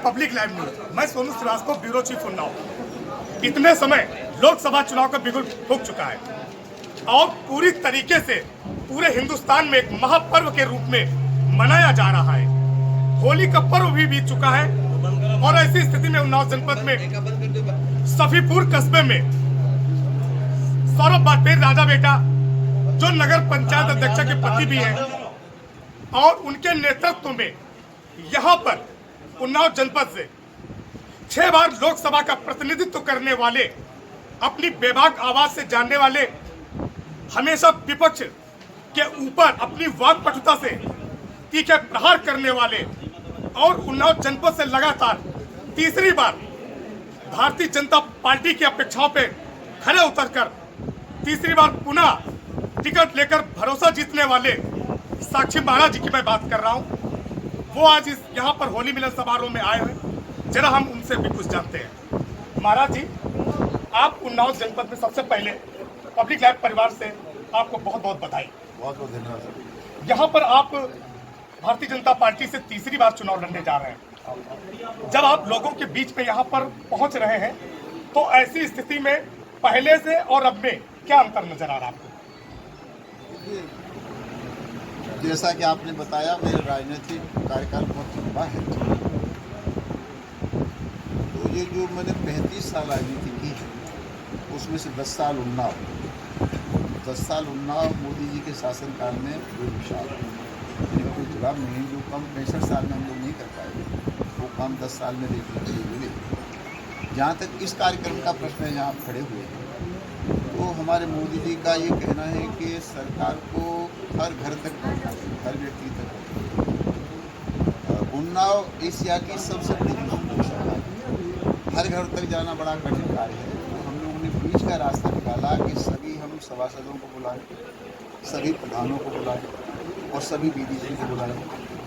Public live news. मैं Sonu Srivastava, bureau chief Unnao. इतने समय लोकसभा चुनाव का बिगुल फूंक चुका है और पूरी तरीके से पूरे हिंदुस्तान में एक महापर्व के रूप में मनाया जा रहा है। होली का पर्व भी बीत चुका है और ऐसी स्थिति में उन्नाव जनपद में सफीपुर कस्बे में सौरभ वाजपेयी राजा बेटा, जो नगर पंचायत अध्यक्ष के पति भी हैं, और उनके नेतृत्व में यहाँ पर उन्नाव जनपद से 6 बार लोकसभा का प्रतिनिधित्व करने वाले, अपनी बेबाक आवाज से जानने वाले, हमेशा विपक्ष के ऊपर अपनी वाक्पटुता से तीखे प्रहार करने वाले और उन्नाव जनपद से लगातार तीसरी बार भारतीय जनता पार्टी की अपेक्षाओं पे खड़े उतरकर तीसरी बार पुनः टिकट लेकर भरोसा जीतने वाले साक्षी महाराज जी की मैं बात कर रहा हूं। वो आज इस यहाँ पर होली मिलन समारोह में आए हैं। जरा हम उनसे भी कुछ जानते हैं। महाराज जी, आप उन्नाव जनपद में सबसे पहले पब्लिक लाइव परिवार से आपको बहुत बहुत बधाई। बहुत बहुत धन्यवाद। यहाँ पर आप भारतीय जनता पार्टी से तीसरी बार चुनाव लड़ने जा रहे हैं। जब आप लोगों के बीच में यहाँ पर पहुँच रहे हैं तो ऐसी स्थिति में पहले से और अब में क्या अंतर नजर आ रहा है आपको? जैसा कि आपने बताया, मेरा राजनीतिक कार्यकाल बहुत लंबा है। तो ये जो मैंने 35 साल राजनीति की है, उसमें से 10 साल उन्नाव, 10 साल उन्नाव मोदी जी के शासनकाल में जो विशाल कोई जवाब नहीं, जो काम 65 साल में हम लोग नहीं कर पाए, वो काम 10 साल में देखने के लिए मिले। जहाँ तक इस कार्यक्रम का प्रश्न है, यहाँ खड़े हुए हैं, तो हमारे मोदी जी का ये कहना है कि सरकार को हर घर तक पहुँचना चाहिए, हर व्यक्ति तक। उन्नाव एशिया की सबसे बड़ी सरकार है। हर घर तक जाना बड़ा कठिन कार्य है। तो हम लोगों ने बीच का रास्ता निकाला कि सभी हम सभासदों को बुलाएं, सभी प्रधानों को बुलाएं और सभी बीडीसी को बुलाएं।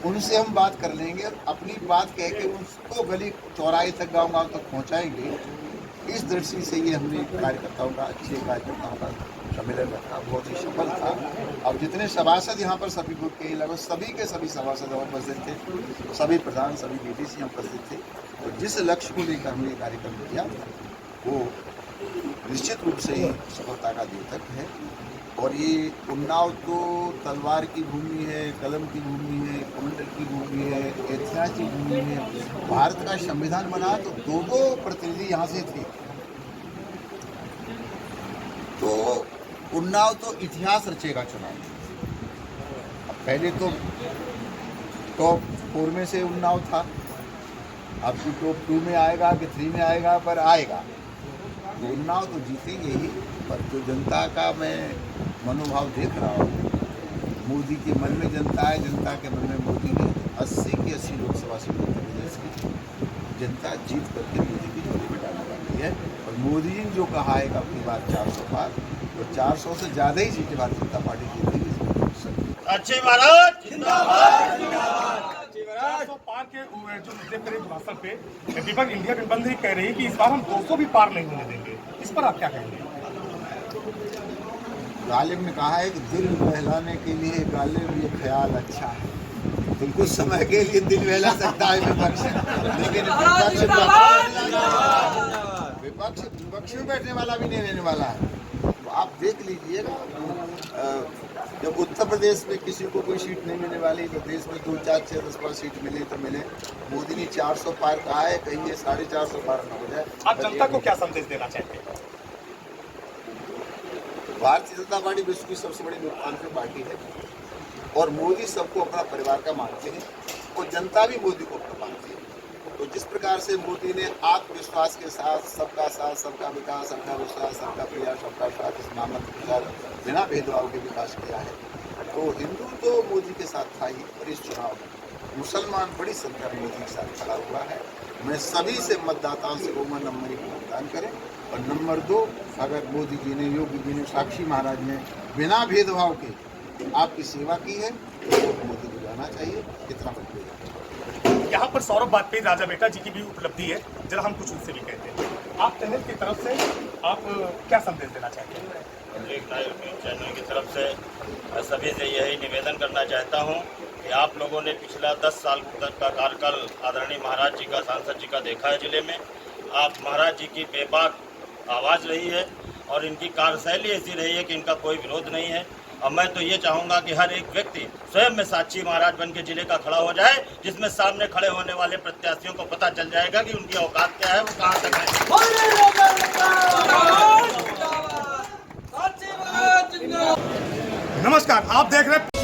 उनसे हम बात कर लेंगे और अपनी बात कह के उसको गली चौराहे तक, गाँव गाँव तक पहुँचाएंगे। इस दृष्टि से ये हमने कार्यकर्ताओं का, अच्छे कार्यकर्ताओं का सम्मेलन रखा, बहुत ही सफल था। अब जितने सभासद यहाँ पर सभी ग्रुप के लगभग सभी के सभी सभासद उपस्थित थे, सभी प्रधान, सभी बीडीसी उपस्थित थे। तो जिस लक्ष्य को लेकर हमने कार्यक्रम किया वो निश्चित रूप से ही सफलता का द्योतक है। और ये उन्नाव तो तलवार की भूमि है, कलम की भूमि है, कमंडल की भूमि है, इतिहास की भूमि है। भारत का संविधान बना तो 2 प्रतिनिधि यहाँ से थे। तो उन्नाव तो इतिहास रचेगा चुनाव। पहले तो टॉप 4 में से उन्नाव था, अब तो टॉप 2 में आएगा कि 3 में आएगा, पर आएगा। तो उन्नाव तो जीतेंगे ही। पर जो जनता का मैं मनोभाव देख रहा हूँ, मोदी के मन में जनता है, जनता के मन में मोदी है। 80 की 80 लोकसभा सीटों पर जनता जीत करके मोदी की झोली में डालने वाली है। और मोदी जी ने जो कहा है कि अपनी बात 400 पार, तो 400 से ज़्यादा ही सीटें भारतीय जनता पार्टी जीतेगी। अच्छे महाराज जिंदाबाद, जिंदाबाद। 400 पार के जो मुद्दे पर भाषण पे विपक्ष इंडिया गठबंधन कह रही है कि इस बार हम 200 भी पार नहीं होने देंगे। इस पर आप क्या कहेंगे? गालिब ने कहा है कि दिल बहलाने के लिए गालिब ये ख्याल अच्छा है। तो कुछ समय के लिए दिल बहला सकता है विपक्ष, लेकिन विपक्ष में बैठने वाला भी नहीं रहने वाला है। तो आप देख लीजिएगा, जब उत्तर प्रदेश में किसी को कोई सीट नहीं मिलने वाली, तो देश में 2, 4, 6, 10 सीट मिले तो मिले। मोदी ने 400 पार कहा है, कहीं ये 450 पार न हो जाए। आप जनता को क्या संदेश देना चाहते हैं? भारतीय जनता पार्टी विश्व की सबसे बड़ी लोकतांत्रिक पार्टी है और मोदी सबको अपना परिवार का मानते हैं और जनता भी मोदी को अपना मानती है। तो जिस प्रकार से मोदी ने आत्मविश्वास के साथ सबका साथ, सबका विकास, सबका विश्वास, सबका प्रयास, सबका साथ इस नामक बिना भेदभाव के विकास किया है, तो हिंदू तो मोदी के साथ था ही। और इस चुनाव में मुसलमान बड़ी संख्या में मोदी के साथ खड़ा हुआ है। मैं सभी से मतदाताओं से रोमन नंबर 1 मतदान करें और नंबर 2, अगर मोदी जी ने, योगी जी ने, साक्षी महाराज ने बिना भेदभाव के आपकी सेवा की है तो मोदी को जाना चाहिए। इतना बता। यहाँ पर सौरभ वाजपेयी राजा बेटा जी की भी उपलब्धि है, जरा हम कुछ उनसे भी कहते हैं। आप चैनल की तरफ से आप क्या संदेश देना चाहते हैं? पब्लिक लाइव न्यूज चैनल की तरफ से सभी से यही निवेदन करना चाहता हूँ कि आप लोगों ने पिछला 10 साल तक का कार्यकाल आदरणीय महाराज जी का, सांसद जी का देखा है जिले में। आप महाराज जी की बेबाक आवाज़ रही है और इनकी कार्यशैली ऐसी रही है कि इनका कोई विरोध नहीं है। और मैं तो ये चाहूँगा कि हर एक व्यक्ति स्वयं में साक्षी महाराज बन के जिले का खड़ा हो जाए, जिसमें सामने खड़े होने वाले प्रत्याशियों को पता चल जाएगा कि उनकी औकात क्या है, वो कहाँ तक है। नमस्कार, आप देख रहे हैं